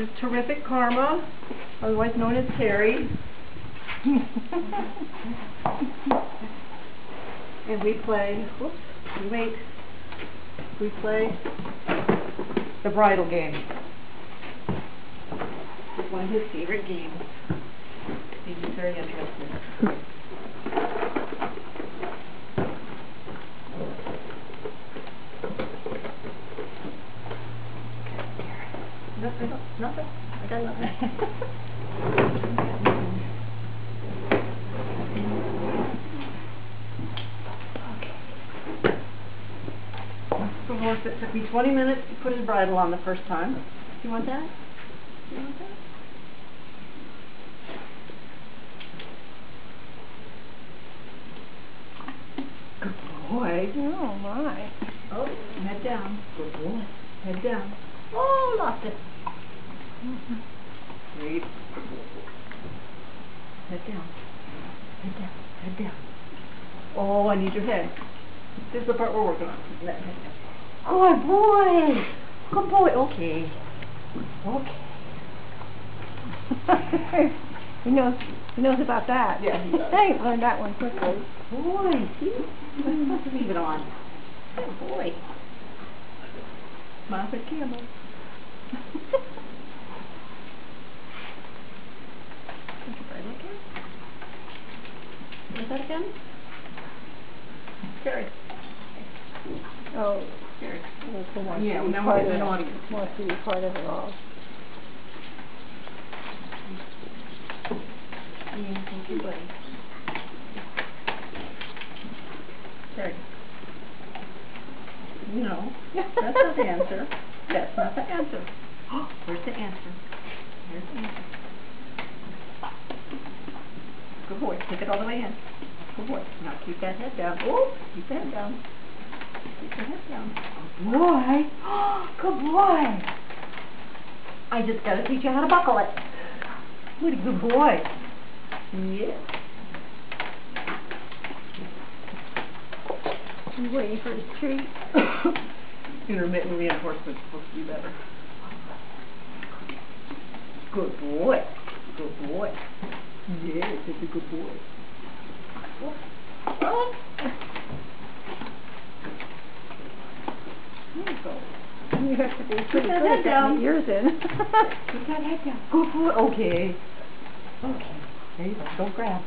is Terrific Karma, otherwise known as Terry. And we play, we play the bridal game. It's one of his favorite games. He's very interested. Nothing. I got nothing. The horse that took me 20 minutes to put his bridle on the first time. Do you want that? Do you want that? Good boy. Oh my. Oh, head down. Good boy. Head down. Oh, lost it. Great. Head down. Head down. Head down. Oh, I need your head. This is the part we're working on. Head down. Good boy. Good boy. Okay. Okay. He knows about that. Yeah, he does. I learned that one quickly. Boy, see? Let's leave it on. Good boy. Smile for the camera. What's that again? Scary. Oh, Scary. yeah, now we're getting an audience. Wants to be part of it all. Yeah, thank you, buddy. Scary. No, that's not the answer. That's not the answer. Where's the answer? Here's the answer. Good boy. Take it all the way in. Good boy. Now keep that head down. Oh, keep the head down. Keep the head down. Good boy. Good boy. I just got to teach you how to buckle it. What a good boy. Yeah. He's waiting for his treat. Intermittent reinforcement is supposed to be better. Good boy. Good boy. Yes, it's a good boy. Oh. There you go. You have to be pretty that good head at down. getting yours in. Put that head down. Good boy. Okay. Okay. There you go. Don't grab.